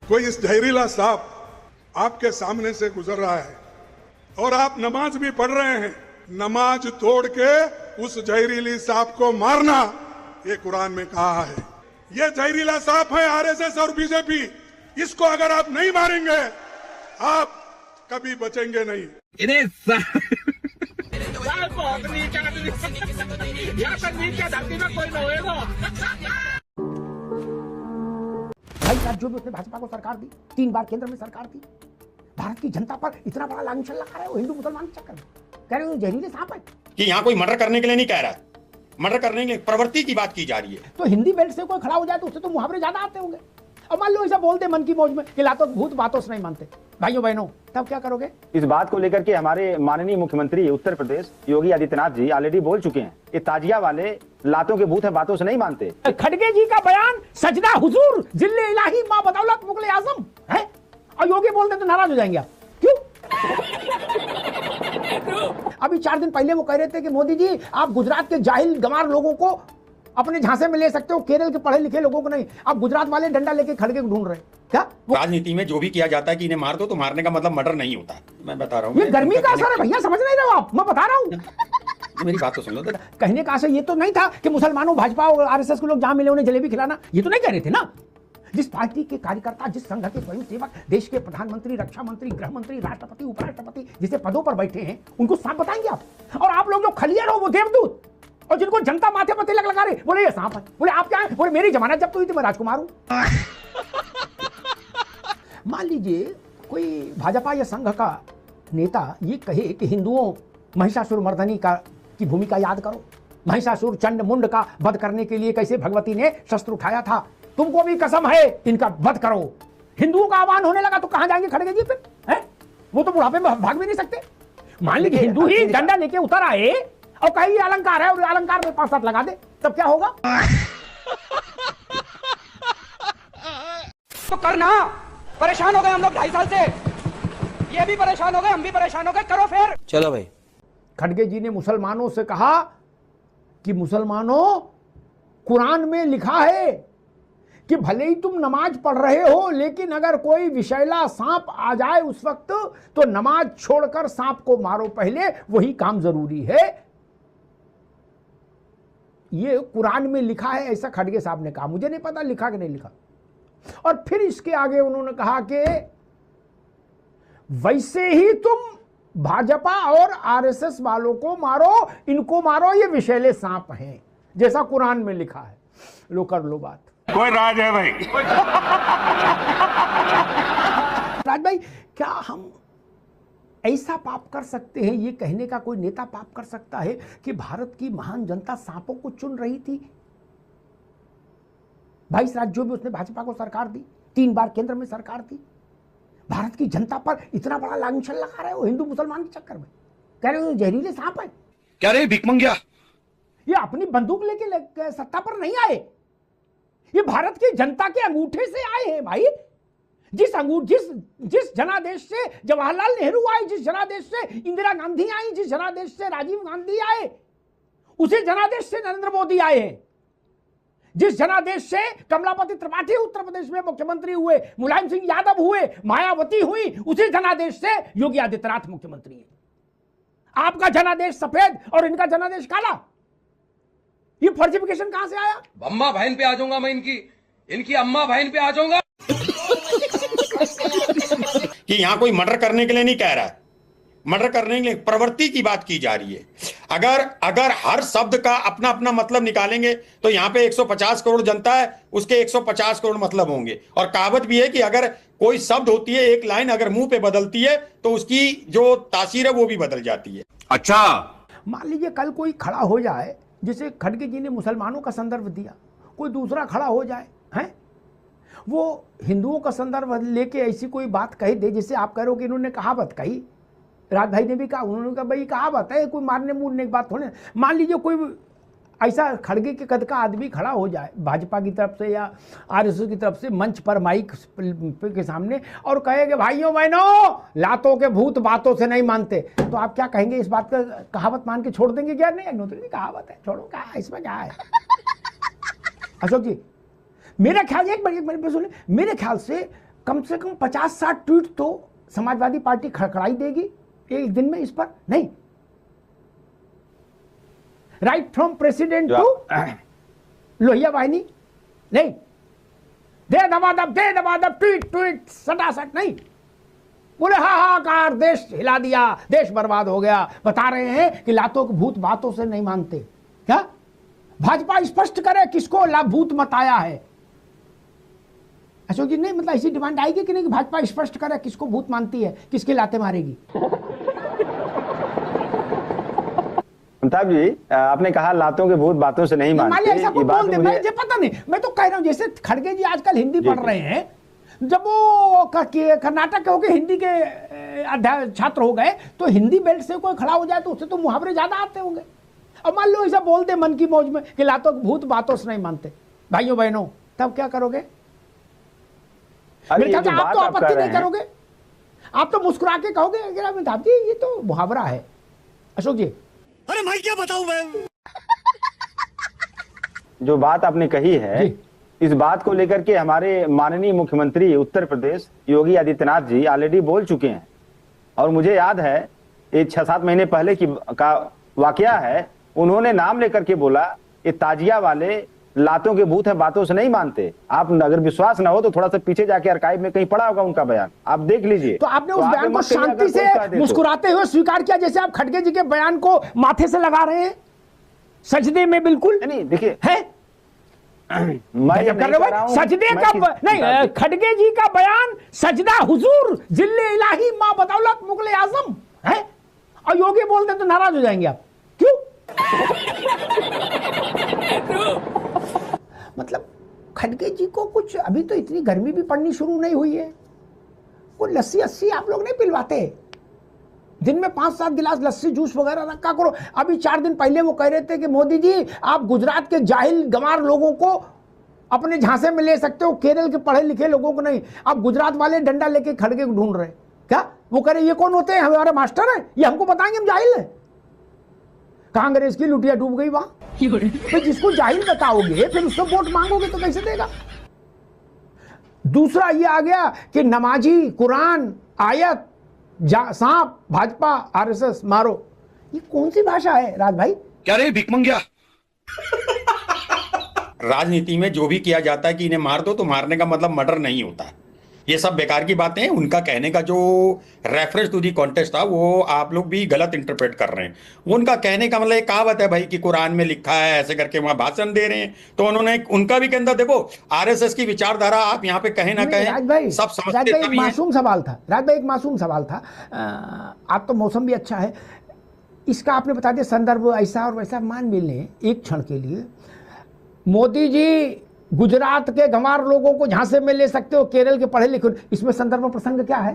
कोई इस जहरीला सांप आपके सामने से गुजर रहा है और आप नमाज भी पढ़ रहे हैं, नमाज तोड़ के उस जहरीली सांप को मारना, ये कुरान में कहा है। ये जहरीला सांप है आरएसएस और बीजेपी, इसको अगर आप नहीं मारेंगे आप कभी बचेंगे नहीं। भाई राज्यों में उसने भाजपा को सरकार दी, 3 बार केंद्र में सरकार दी, भारत की जनता पर इतना बड़ा लांछन लगा रहे हो हिंदू मुसलमान के चक्कर में, कह रहे हो जहरीले सांप है। कि यहाँ कोई मर्डर करने के लिए नहीं कह रहा है, मर्डर करने के प्रवृत्ति की बात की जा रही है। तो हिंदी बेल्ट से कोई खड़ा हो जाए तो उससे तो मुहावरे ज्यादा आते होंगे। अब मान लो ऐसा बोलते मन की मौज में कि लातो भूत बातों से नहीं मानते, भाइयों बहनों, तब क्या करोगे? इस बात को लेकर के हमारे माननीय मुख्यमंत्री उत्तर प्रदेश योगी आदित्यनाथ जी ऑलरेडी बोल चुके हैं, ये ताजिया वाले लातों के भूत है, बातों से नहीं मानते। खड़गे जी का बयान सजदा हुजूर जिल्ले इलाही मां बदौलत मुगल आजम है, और योगी बोलते तो नाराज हो जाएंगे आप, क्यों? अभी 4 दिन पहले वो कह रहे थे कि मोदी जी आप गुजरात के जाहिल गंवार लोगों को अपने झांसे में ले सकते हो, केरल के पढ़े लिखे लोगों को नहीं। अब गुजरात वाले डंडा लेके खड़गे को ढूंढ रहे हैं क्या? राजनीति में जो भी किया जाता है कि इन्हें मार दो, तो मारने का मतलब मर्डर नहीं होता। मैं बता रहा हूँ, ये गर्मी का असर है भैया, समझ नहीं रहे हो आप, मैं बता रहा हूँ। मेरी बात तो सुन लो। कहने का आशय ये तो नहीं था कि मुसलमानों भाजपा और आरएसएस के लोग जहां मिले उन्हें जलेबी खिलाना, ये तो नहीं कह रहे थे ना। जिस पार्टी के कार्यकर्ता, जिस संघ के स्वयंसेवक देश के प्रधानमंत्री, रक्षा मंत्री, गृह मंत्री, राष्ट्रपति, उपराष्ट्रपति जिसे पदों पर बैठे हैं, उनको सांप बताएंगे आप? और आप लोग जो खलियर हो वो देवदूत, और जिनको जनता माथे पर तिलक लगा रही, बोले ये सांप है, बोले आप क्या है, बोले मेरी जमानत जब्त हुई थी, मैं राजकुमार हूं। मान लीजिए कोई भाजपा या संघ का नेता ये कहे कि हिंदुओं महिषासुर मर्दनी की भूमिका याद करो, महिषासुर चंड मुंड का वध करने के लिए कैसे भगवती ने शस्त्र उठाया था, तुमको भी कसम है इनका वध करो। हिंदुओं का आह्वान होने लगा तो कहां जाएंगे खड़गे जी फिर, है? वो तो बुढ़ापे में भाग भी नहीं सकते। मान लीजिए हिंदू ही डंडा लेके उतर आए और कहीं अलंकार है और अलंकार में 5-7 लगा दे, तब क्या होगा? तो करना, परेशान हो गए हम लोग 2.5 साल से, ये भी परेशान हो गए, हम भी परेशान हो गए, करो फिर। चलो भाई। खड़गे जी ने मुसलमानों से कहा कि मुसलमानों, कुरान में लिखा है कि भले ही तुम नमाज पढ़ रहे हो, लेकिन अगर कोई विषैला सांप आ जाए उस वक्त तो नमाज छोड़कर सांप को मारो पहले, वही काम जरूरी है। ये कुरान में लिखा है, ऐसा खड़गे साहब ने कहा, मुझे नहीं पता लिखा कि नहीं लिखा। और फिर इसके आगे उन्होंने कहा कि वैसे ही तुम भाजपा और आरएसएस वालों को मारो, इनको मारो, ये विषैले सांप हैं, जैसा कुरान में लिखा है। लो कर लो बात, कोई राज है भाई? राज भाई, क्या हम ऐसा पाप कर सकते हैं, ये कहने का कोई नेता पाप कर सकता है कि भारत की महान जनता सांपों को चुन रही थी? 22 राज्यों में उसने भाजपा को सरकार दी, 3 बार केंद्र में सरकार दी, भारत की जनता पर इतना बड़ा लांछन लगा रहे हो हिंदू मुसलमान के चक्कर में, कह रहे हो जहरीले सांप है। क्या रे भिकमंगिया, ये अपनी बंदूक लेके सत्ता पर नहीं आए, ये भारत की जनता के अंगूठे से आए हैं भाई। जिस जनादेश से जवाहरलाल नेहरू आए, जिस जनादेश से इंदिरा गांधी आई, जिस जनादेश से राजीव गांधी आए, उसी जनादेश से नरेंद्र मोदी आए हैं। जिस जनादेश से कमलापति त्रिपाठी उत्तर प्रदेश में मुख्यमंत्री हुए, मुलायम सिंह यादव हुए, मायावती हुई, उसी जनादेश से योगी आदित्यनाथ मुख्यमंत्री है। आपका जनादेश सफेद और इनका जनादेश काला, ये फर्जिफिकेशन कहां से आया? अम्मा बहन पे आ जाऊंगा मैं, इनकी अम्मा बहन पे आ जाऊंगा। कि यहाँ कोई मर्डर करने के लिए नहीं कह रहा है, मर्डर करने के लिए प्रवृत्ति की बात की जा रही है। अगर हर शब्द का अपना अपना मतलब निकालेंगे तो यहाँ पे 150 करोड़ जनता है, उसके 150 करोड़ मतलब होंगे। और कहावत भी है कि अगर कोई शब्द होती है, एक लाइन अगर मुंह पे बदलती है तो उसकी जो तासीर है वो भी बदल जाती है। अच्छा, मान लीजिए कल कोई खड़ा हो जाए, जैसे खड़गे जी ने मुसलमानों का संदर्भ दिया, कोई दूसरा खड़ा हो जाए, हैं, वो हिंदुओं का संदर्भ लेके ऐसी कोई बात कह दे, जैसे आप कह रहे हो कि इन्होंने कहावत कही, राज भाई ने भी कहा, उन्होंने कहा भाई कहावत है, कोई मारने मूरने की बात थोड़ी। मान लीजिए कोई ऐसा खड़गे के कद का आदमी खड़ा हो जाए भाजपा की तरफ से या आरएसएस की तरफ से मंच पर माइक के सामने और कहे कि भाइयों बहनों, लातों के भूत बातों से नहीं मानते, तो आप क्या कहेंगे? इस बात का कहावत मान के छोड़ देंगे क्या? नहीं, कहावत है, छोड़ो, क्या इसमें क्या है? अशोक जी, मेरा ख्याल, एक बार सुनिए, मेरे ख्याल से कम से कम 50-60 ट्वीट तो समाजवादी पार्टी खड़खड़ाई देगी एक दिन में इस पर। नहीं, right from president to Lohia Vahini, नहीं, दे दबादब ट्वीट सटासट नहीं, बोले हाहाकार, देश हिला दिया, देश बर्बाद हो गया। बता रहे हैं कि लातों के भूत बातों से नहीं मानते। क्या भाजपा स्पष्ट करे किसको भूत मताया है? अशोक जी, नहीं मतलब ऐसी डिमांड आएगी कि नहीं कि भाजपा स्पष्ट करे किसको भूत मानती है, किसके लाते मारेगी? अमिताभ जी, आपने कहा लातों के भूत बातों से नहीं मानते, ऐसा कोई बोल दे, मुझे पता नहीं, मैं तो कह रहा हूं जैसे खड़गे जी आजकल हिंदी पढ़ रहे हैं, जब वो कर्नाटक के होके हिंदी के छात्र हो गए तो हिंदी बेल्ट से कोई खड़ा हो जाए तो उससे तो मुहावरे ज्यादा आते होंगे। अब मान लो ऐसा बोल दे मन की मौज में कि लातों के भूत बातों से नहीं मानते, भाइयों बहनों, तब क्या करोगे? मेरे ख्याल से आप तो आपत्ति नहीं करोगे, आप तो मुस्कुरा के कहोगे अमिताभ जी ये तो मुहावरा है। अशोक जी, अरे भाई क्या बताऊं मैं? जो बात आपने कही है, इस बात को लेकर के हमारे माननीय मुख्यमंत्री उत्तर प्रदेश योगी आदित्यनाथ जी ऑलरेडी बोल चुके हैं। और मुझे याद है ये 6-7 महीने पहले का वाकया है, उन्होंने नाम लेकर के बोला ये ताजिया वाले लातों के भूत है बातों से नहीं मानते। आप अगर विश्वास ना हो तो थोड़ा सा पीछे जाके आर्काइव में कहीं पड़ा होगा उनका बयान, आप देख लीजिए। तो आपने उस बयान को शांति से मुस्कुराते हुए स्वीकार किया, जैसे आप खड़गे जी के बयान को माथे से लगा रहे हैं, सजदे में बिल्कुल। नहीं देखिए, है सजदे का नहीं, खड़गे जी का बयान सजदा हुजूर जिल्ले इलाही मां बदौलत मुगले आजम है, और योगी बोलते तो नाराज हो जाएंगे आप। क्यों? मतलब खड़गे जी को कुछ, अभी तो इतनी गर्मी भी पड़नी शुरू नहीं हुई है, वो लस्सी आप लोग नहीं पिलवाते? दिन में 5-7 गिलास लस्सी जूस वगैरह रखा करो। अभी 4 दिन पहले वो कह रहे थे कि मोदी जी आप गुजरात के जाहिल गंवार लोगों को अपने झांसे में ले सकते हो, केरल के पढ़े लिखे लोगों को नहीं। अब गुजरात वाले डंडा लेके खड़गे को ढूंढ रहे। क्या वो कह रहे ये कौन होते हैं? हमारे मास्टर हैं, ये हमको बताएंगे हम जाहिल हैं। कांग्रेस की लुटिया डूब गई वहां। तो जिसको जाहिल बताओगे फिर उससे वोट मांगोगे तो कैसे देगा? दूसरा ये आ गया कि नमाजी, कुरान, आयत, सांप, भाजपा, आरएसएस मारो। ये कौन सी भाषा है राज भाई? क्या रे भिकमंगिया? राजनीति में जो भी किया जाता है कि इन्हें मार दो, तो मारने का मतलब मर्डर नहीं होता। ये सब बेकार की बातें हैं। उनका कहने का जो रेफरेंस टू दी कॉन्टेस्ट था वो आप लोग भी गलत इंटरप्रेट कर रहे हैं। उनका कहने का मतलब एक कहावत है भाई कि कुरान में लिखा है, ऐसे करके वहां भाषण दे रहे हैं। तो उन्होंने उनका भी कहना, देखो आरएसएस की विचारधारा आप यहाँ पे कहें ना कहें, सब समझते हैं। मासूम सवाल था राज भाई, एक मासूम सवाल था। आज तो मौसम भी अच्छा है, इसका आपने बता दिया संदर्भ ऐसा और वैसा। मान भी लें एक क्षण के लिए, मोदी जी गुजरात के गंवार लोगों को झांसे में ले सकते हो, केरल के पढ़े लिखे, इसमें संदर्भ प्रसंग क्या है?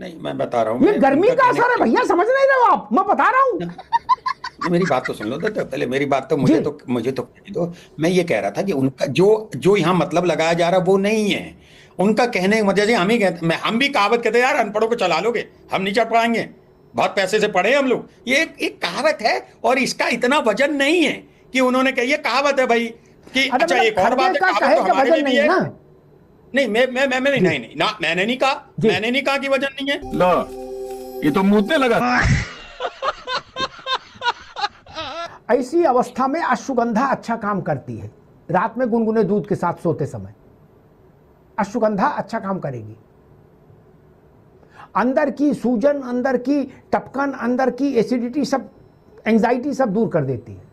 नहीं मैं बता रहा हूँ, ये गर्मी का असर है भैया, समझ नहीं रहे हो आप? मैं बता रहा हूँ। मेरी बात तो सुन लो तो पहले, मेरी बात तो मुझे तो मैं ये कह रहा था कि उनका जो यहाँ मतलब लगाया जा रहा है वो नहीं है। उनका कहने जैसे हम ही कहते, हम भी कहावत कहते हैं यार अनपढ़ों को चला लोगे, हम नहीं चढ़ पाएंगे, बहुत पैसे से पढ़े हम लोग। ये एक कहावत है और इसका इतना वजन नहीं है कि उन्होंने कही। कहावत है भाई कि अच्छा एक और बात है, कहावत तो हमारे लिए भी है। नहीं मैं नहीं ना, मैंने नहीं कहा कि वजन नहीं है। लो ये तो मुंहते लगा। ऐसी अवस्था में अश्वगंधा अच्छा काम करती है। रात में गुनगुने दूध के साथ सोते समय अश्वगंधा अच्छा काम करेगी। अंदर की सूजन, अंदर की टपकन, अंदर की एसिडिटी, सब एंजाइटी सब दूर कर देती है।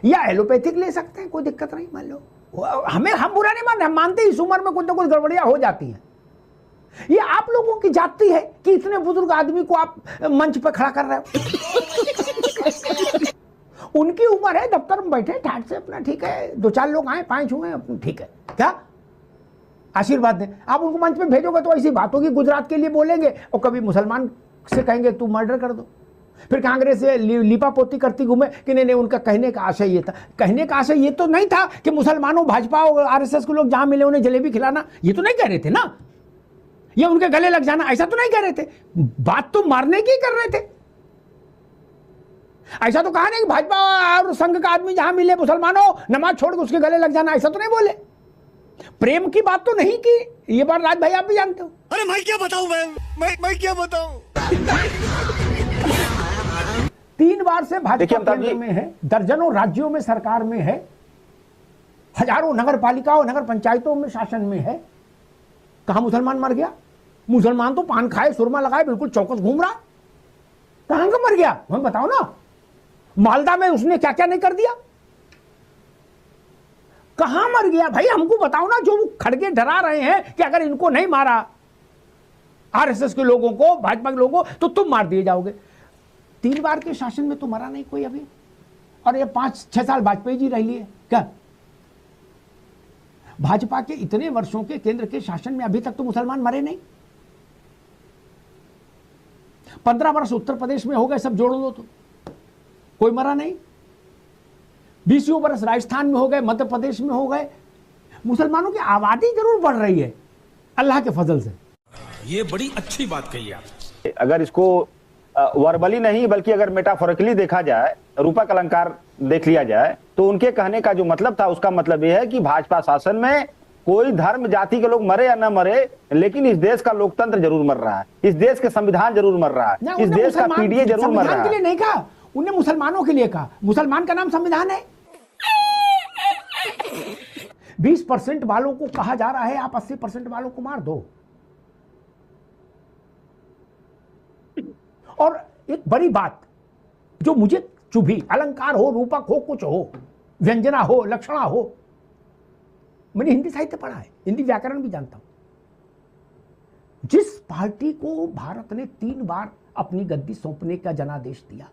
या एलोपैथिक ले सकते हैं, कोई दिक्कत नहीं। मान लो हम बुरा नहीं मान रहे, हम मानते हैं इस उम्र में कुछ ना कुछ गड़बड़ियां हो जाती हैं। ये आप लोगों की जाती है कि इतने बुजुर्ग आदमी को आप मंच पर खड़ा कर रहे हो। उनकी उम्र है, दफ्तर में बैठे ठाट से अपना, ठीक है 2-4 लोग आए 5 हुए, ठीक है, क्या आशीर्वाद दें। आप उनको मंच पे भेजोगे तो ऐसी बात होगी, गुजरात के लिए बोलेंगे और कभी मुसलमान से कहेंगे तू मर्डर कर दो। फिर कांग्रेस से लिपा पोती करती घूमे कि नहीं उनका कहने का आशय ये था। कहने का आशय ये तो नहीं था कि मुसलमानों, भाजपा और आरएसएस के लोग जहां मिले उन्हें जलेबी खिलाना, ये तो नहीं कह रहे थे ना। ये उनके गले लग जाना, ऐसा तो नहीं कह रहे थे। बात तो मारने की कर रहे थे। ऐसा तो कहा नहीं कि भाजपा और संघ का आदमी जहां मिले मुसलमानों नमाज छोड़ के उसके गले लग जाना, ऐसा तो नहीं बोले। प्रेम की बात तो नहीं की, ये बात राज भाई आप भी जानते हो। अरे मैं क्या बताऊं मैं क्या बताऊं। 3 बार से भाजपा देखिए अमिताभ केंद्र जी, में है, दर्जनों राज्यों में सरकार में है, हजारों नगर पालिकाओं नगर पंचायतों में शासन में है। कहां मुसलमान मर गया? मुसलमान तो पान खाए सुरमा लगाए बिल्कुल चौकस घूम रहा, कहां का मर गया हमें बताओ ना। मालदा में उसने क्या क्या नहीं कर दिया, कहां मर गया भाई हमको बताओ ना। जो खड़गे डरा रहे हैं कि अगर इनको नहीं मारा आरएसएस के लोगों को, भाजपा के लोगों को, तो तुम मार दिए जाओगे। 3 बार के शासन में तो मरा नहीं कोई अभी, और ये 5-6 साल वाजपेयी जी रह लिए क्या? भाजपा के इतने वर्षों के केंद्र के शासन में अभी तक तो मुसलमान मरे नहीं। 15 वर्ष उत्तर प्रदेश में हो गए, सब जोड़ लो तो कोई मरा नहीं। 20 वर्ष राजस्थान में हो गए, मध्य प्रदेश में हो गए। मुसलमानों की आबादी जरूर बढ़ रही है अल्लाह के फजल से। ये बड़ी अच्छी बात कही आप। अगर इसको वर्बली नहीं बल्कि अगर मेटाफोरिकली देखा जाए, रूपक अलंकार देख लिया जाए, तो उनके कहने का जो मतलब था उसका मतलब यह है कि भाजपा शासन में कोई धर्म जाति के लोग मरे या न मरे, लेकिन इस देश का लोकतंत्र जरूर मर रहा है, इस देश के संविधान जरूर मर रहा है, इस देश का पीडीए जरूर मर रहा है। के लिए नहीं कहा उनने, मुसलमानों के लिए कहा। मुसलमान का नाम संविधान है। 20% वालों को कहा जा रहा है आप 80% वालों को मार दो। और एक बड़ी बात जो मुझे चुभी, अलंकार हो, रूपक हो, कुछ हो, व्यंजना हो, लक्षणा हो, मैंने हिंदी साहित्य पढ़ा है, हिंदी व्याकरण भी जानता हूं। जिस पार्टी को भारत ने 3 बार अपनी गद्दी सौंपने का जनादेश दिया,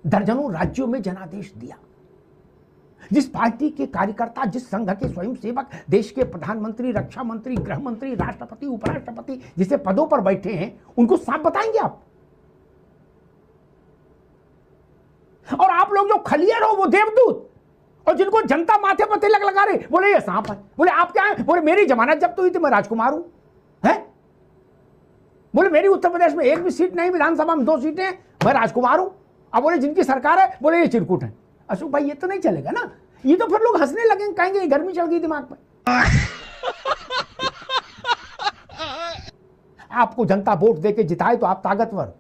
दर्जनों राज्यों में जनादेश दिया, जिस पार्टी के कार्यकर्ता, जिस संघ के स्वयंसेवक, देश के प्रधानमंत्री, रक्षा मंत्री, गृह मंत्री, राष्ट्रपति, उपराष्ट्रपति, जिसे पदों पर बैठे हैं, उनको साफ बताएंगे आप? और आप लोग जो खलियर हो वो देवदूत, और जिनको जनता माथे पर तिलक लगा रही, बोले ये सांप है। बोले आप क्या है? बोले मेरी जमानत जब्त हुई थी, मैं राजकुमार हूं। है? बोले मेरी उत्तर प्रदेश में 1 भी सीट नहीं, विधानसभा में 2 सीटें, मैं राजकुमार हूं। अब बोले जिनकी सरकार है, बोले ये चिरकुट है। अशोक भाई ये तो नहीं चलेगा ना, ये तो फिर लोग हंसने लगेंगे, कहेंगे गर्मी चढ़ गई दिमाग पर। आपको जनता वोट देके जिताए तो आप ताकतवर,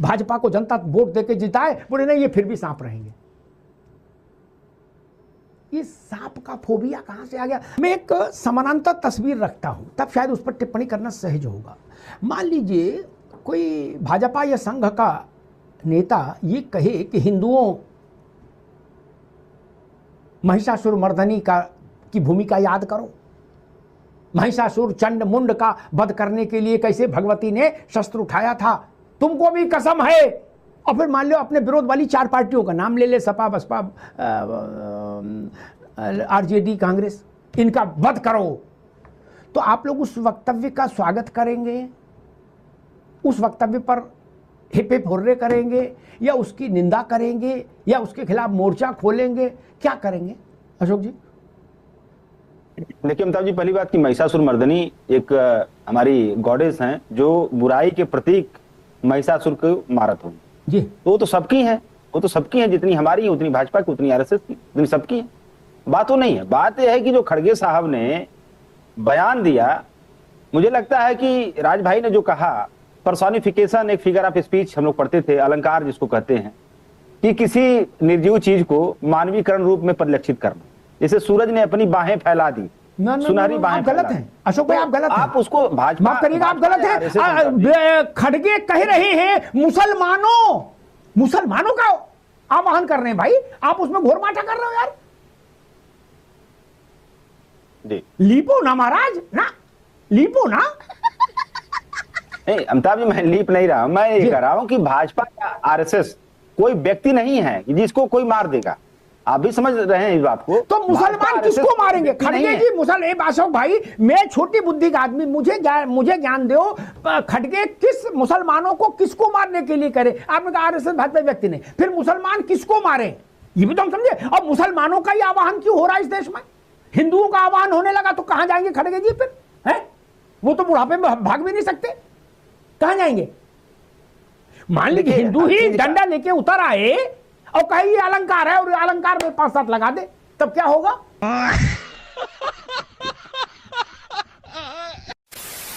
भाजपा को जनता वोट देके जिताए, बोले नहीं ये फिर भी सांप रहेंगे। ये सांप का फोबिया कहां से आ गया? मैं एक समानांतर तस्वीर रखता हूं, तब शायद उस पर टिप्पणी करना सहज होगा। मान लीजिए कोई भाजपा या संघ का नेता ये कहे कि हिंदुओं महिषासुर मर्दनी की भूमिका याद करो, महिषासुर चंड मुंड का वध करने के लिए कैसे भगवती ने शस्त्र उठाया था, तुमको भी कसम है। और फिर मान लो अपने विरोध वाली 4 पार्टियों का नाम ले ले, सपा, बसपा, आरजेडी, कांग्रेस, इनका वध करो, तो आप लोग उस वक्तव्य का स्वागत करेंगे, उस वक्तव्य पर हिप हिप हुर्रे करेंगे, या उसकी निंदा करेंगे, या उसके खिलाफ मोर्चा खोलेंगे, क्या करेंगे अशोक जी? देखिए अमिताभ जी, पहली बात कि महिषासुर मर्दनी एक हमारी गॉडेस हैं जो बुराई के प्रतीक महिषासुर को मारत हो जी। तो वो तो सबकी है, वो तो सबकी है, जितनी हमारी है उतनी भाजपा की, उतनी आरएसएस की, उतनी सबकी है। बात वो नहीं है, बात यह है कि जो खड़गे साहब ने बयान दिया, मुझे लगता है कि राज भाई ने जो कहा, पर्सोनिफिकेशन, एक फिगर ऑफ स्पीच हम लोग पढ़ते थे, अलंकार जिसको कहते हैं, कि किसी निर्जीव चीज को मानवीकरण रूप में परिलक्षित करना। जैसे सूरज ने अपनी बाहें फैला दी, सुनहरी बाहें, आप गलत हैं अशोक भाई, आप गलत हैं। आप उसको भाजपा, माफ करिएगा, आप गलत हैं। खड़गे कह रहे हैं मुसलमानों का आवाहन कर रहे हैं भाई, आप उसमें घोर माठा कर रहे हो यार जी। लीपो ना महाराज, ना लीपो ना। नहीं अमिताभ जी, मैं लीप नहीं रहा, मैं ये कह रहा हूं कि भाजपा या आरएसएस कोई व्यक्ति नहीं है जिसको कोई मार देगा। आप भी समझ रहे हैं इस बात को। तो मुसलमान किसको मारेंगे? खड़गे जी अशोक भाई, मैं छोटी बुद्धि का आदमी, मुझे ज्ञान दो, खड़गे किस मुसलमानों को किसको मारने के लिए करे? आपने कहा आरएसएस भाजपा व्यक्ति ने, फिर मुसलमान किसको मारे ये भी तो हम समझे। और मुसलमानों का ही आवाहन क्यों हो रहा है इस देश में? हिंदुओं का आवाहन होने लगा तो कहां जाएंगे खड़गे जी फिर? है वो तो बुढ़ापे में भाग भी नहीं सकते, कहां जाएंगे? मान लीजिए हिंदू ही डंडा लेके उतर आए और कहे ये अलंकार है और अलंकार में 5-7 लगा दे, तब क्या होगा?